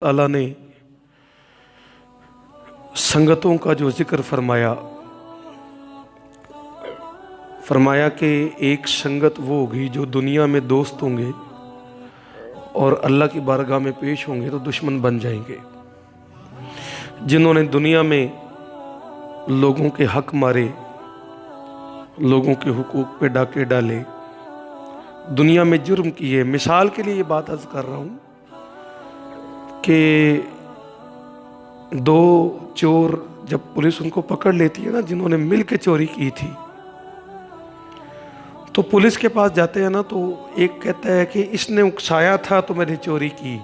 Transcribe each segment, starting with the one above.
ताला ने संगतों का जो जिक्र फरमाया कि एक संगत वो होगी जो दुनिया में दोस्त होंगे और अल्लाह की बारगाह में पेश होंगे तो दुश्मन बन जाएंगे। जिन्होंने दुनिया में लोगों के हक मारे, लोगों के हुकूक पे डाके डाले, दुनिया में जुर्म किए। मिसाल के लिए ये बात अर्ज कर रहा हूँ कि दो चोर जब पुलिस उनको पकड़ लेती है ना, जिन्होंने मिल के चोरी की थी, तो पुलिस के पास जाते हैं ना, तो एक कहता है कि इसने उकसाया था तो मैंने चोरी की,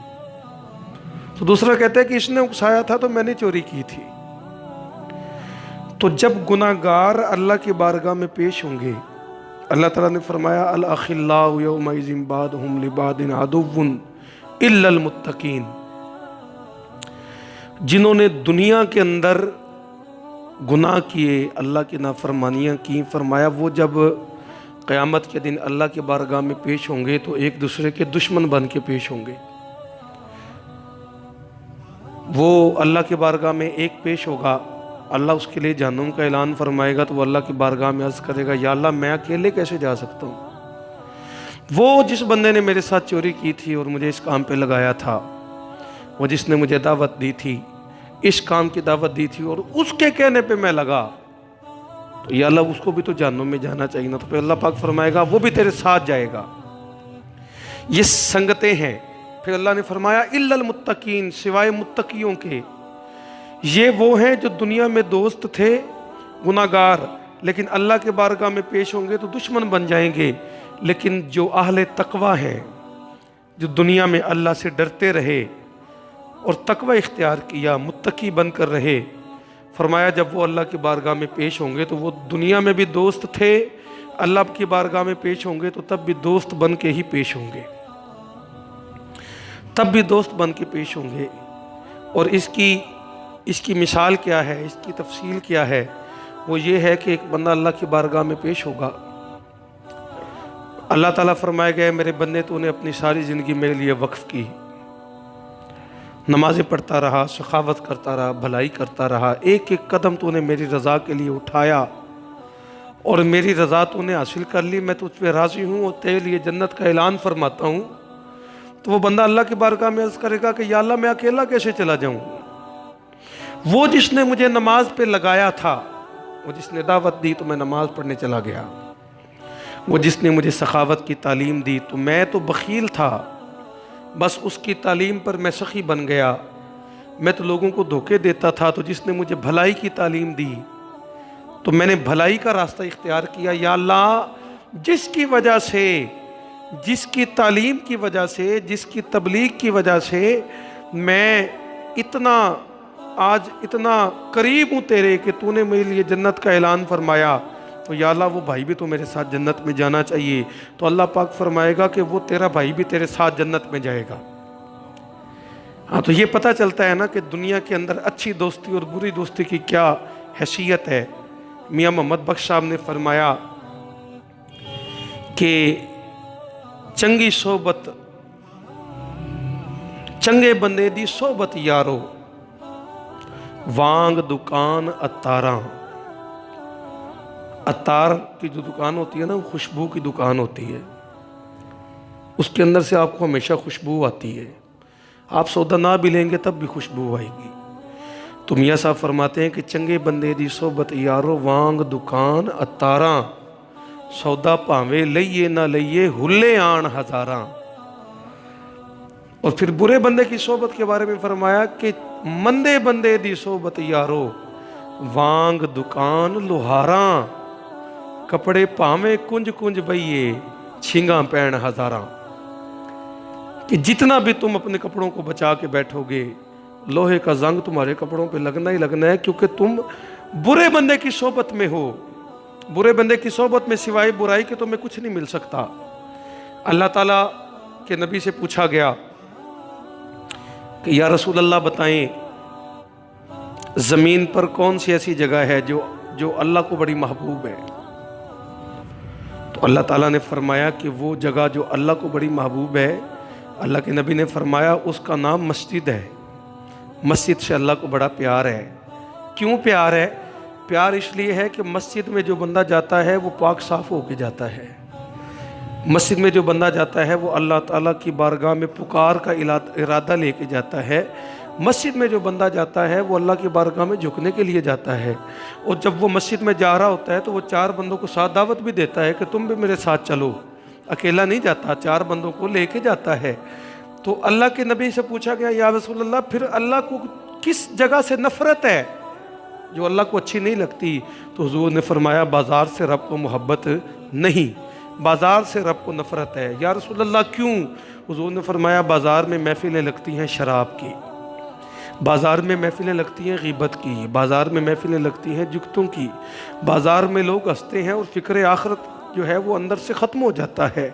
तो दूसरा कहता है कि इसने उकसाया था तो मैंने चोरी की थी। तो जब गुनाहगार अल्लाह की बारगाह में पेश होंगे, अल्लाह ताला ने फरमाया अल अखिल्लाहु यौमइज़िन बादुहुम लिबादिन अदुव्वुन इल्लल मुत्तकीन। जिन्होंने दुनिया के अंदर गुनाह किए, अल्लाह की नाफरमानियाँ की, फरमाया वो जब क़यामत के दिन अल्लाह की बारगाह में पेश होंगे तो एक दूसरे के दुश्मन बन के पेश होंगे। वो अल्लाह की बारगाह में एक पेश होगा, अल्लाह उसके लिए जहन्नुम का ऐलान फरमाएगा, तो वो अल्लाह की बारगाह में अर्ज़ करेगा, या अल्लाह मैं अकेले कैसे जा सकता हूँ। वो जिस बंदे ने मेरे साथ चोरी की थी और मुझे इस काम पे लगाया था, वो जिसने मुझे दावत दी थी, इस काम की दावत दी थी और उसके कहने पे मैं लगा, तो या अल्लाह उसको भी तो जहन्नुम में जाना चाहिए ना। तो फिर अल्लाह पाक फरमाएगा वो भी तेरे साथ जाएगा। ये संगतें हैं। फिर अल्लाह ने फरमाया इल्लल मुत्तकीन, सिवाय मुत्तकियों के। ये वो हैं जो दुनिया में दोस्त थे गुनाहगार, लेकिन अल्लाह के बारगाह में पेश होंगे तो दुश्मन बन जाएंगे। लेकिन जो अहले तकवा हैं, जो दुनिया में अल्लाह से डरते रहे और तकवा इख्तियार किया, मुत्तकी बनकर रहे, फरमाया जब वो अल्लाह की बारगाह में पेश होंगे तो वो दुनिया में भी दोस्त थे, अल्लाह की बारगाह में पेश होंगे तो तब भी दोस्त बन के ही पेश होंगे, तब भी दोस्त बन के पेश होंगे। और इसकी मिसाल क्या है, इसकी तफसील क्या है, वो ये है कि एक बंदा अल्लाह की बारगाह में पेश होगा, अल्लाह ताला फरमाएगा मेरे बंदे तूने अपनी सारी ज़िंदगी मेरे लिए वक्फ़ की, नमाज़ें पढ़ता रहा, सखावत करता रहा, भलाई करता रहा, एक एक कदम तूने मेरी रज़ा के लिए उठाया और मेरी रज़ा तूने हासिल कर ली, मैं तुझ पर राज़ी हूँ और तेरे लिए जन्नत का ऐलान फरमाता हूँ। तो वो बंदा अल्लाह की बारगाह में अर्ज़ करेगा कि या अल्लाह मैं अकेला कैसे चला जाऊँ। वो जिसने मुझे नमाज पे लगाया था, वो जिसने दावत दी तो मैं नमाज पढ़ने चला गया, वो जिसने मुझे सखावत की तालीम दी तो मैं तो बखील था, बस उसकी तालीम पर मैं सखी बन गया, मैं तो लोगों को धोखे देता था, तो जिसने मुझे भलाई की तालीम दी तो मैंने भलाई का रास्ता इख्तियार किया। या अल्लाह जिसकी वजह से, जिसकी तालीम की वजह से, जिसकी तबलीग की वजह से मैं आज इतना करीब हूँ तेरे कि तूने मेरे लिए जन्नत का ऐलान फरमाया, तो या अल्लाह वो भाई भी तो मेरे साथ जन्नत में जाना चाहिए। तो अल्लाह पाक फरमाएगा कि वो तेरा भाई भी तेरे साथ जन्नत में जाएगा। हाँ, तो ये पता चलता है ना कि दुनिया के अंदर अच्छी दोस्ती और बुरी दोस्ती की क्या हैसियत है। मियाँ मोहम्मद बख्श साहब ने फरमाया कि चंगी सोबत, चंगे बंदे दी सोबत यारो, वांग दुकान अतारा। अतार की जो दुकान होती है ना, वो खुशबू की दुकान होती है, उसके अंदर से आपको हमेशा खुशबू आती है, आप सौदा ना भी लेंगे तब भी खुशबू आएगी। तो मियाँ साहब फरमाते हैं कि चंगे बंदे दी सोबत यारो, वांग दुकान अतारा, सौदा भावे लइए ना लइए हुल्ले आन हजारा। और फिर बुरे बंदे की सोबत के बारे में फरमाया कि मंदे बंदे दी सोबत यारो, वांग दुकान लोहारा, कपड़े पावे कुंज कुंज बइये छिंगा पैण हजारा। कि जितना भी तुम अपने कपड़ों को बचा के बैठोगे, लोहे का जंग तुम्हारे कपड़ों पे लगना ही लगना है, क्योंकि तुम बुरे बंदे की सोबत में हो। बुरे बंदे की सोबत में सिवाय बुराई के तुम्हें कुछ नहीं मिल सकता। अल्लाह ताला के नबी से पूछा गया कि या रसूल अल्लाह बताएं, ज़मीन पर कौन सी ऐसी जगह है जो अल्लाह को बड़ी महबूब है। तो अल्लाह ताला ने फरमाया कि वो जगह जो अल्लाह को बड़ी महबूब है, अल्लाह के नबी ने फरमाया उसका नाम मस्जिद है। مسجد سے اللہ کو بڑا پیار ہے۔ کیوں پیار ہے؟ پیار اس لیے ہے کہ مسجد میں جو بندہ جاتا ہے وہ پاک صاف ہو کے جاتا ہے۔ مسجد میں جو بندہ جاتا ہے وہ اللہ تعالیٰ کی بارگاہ میں پکار کا ارادہ لے کے جاتا ہے۔ مسجد میں جو بندہ جاتا ہے وہ اللہ کی بارگاہ میں جھکنے کے لیے جاتا ہے، اور جب وہ مسجد میں جا رہا ہوتا ہے تو وہ 4 بندوں کو ساتھ دعوت بھی دیتا ہے کہ تم بھی میرے ساتھ چلو، اکیلا نہیں جاتا، 4 بندوں کو لے کے جاتا ہے۔ تو اللہ کے نبی سے پوچھا گیا یا رسول اللہ پھر اللہ کو کس جگہ سے نفرت ہے جو اللہ کو اچھی نہیں لگتی؟ تو حضور نے فرمایا بازار سے رب کو محبت نہیں، بازار سے رب کو نفرت ہے۔ یا رسول اللہ کیوں؟ حضور نے فرمایا بازار میں محفلیں لگتی ہیں شراب کی، بازار میں محفلیں لگتی ہیں غیبت کی، بازار میں محفلیں لگتی ہیں جگتوں کی، بازار میں لوگ ہنستے ہیں اور فکر آخرت جو ہے وہ اندر سے ختم ہو جاتا ہے۔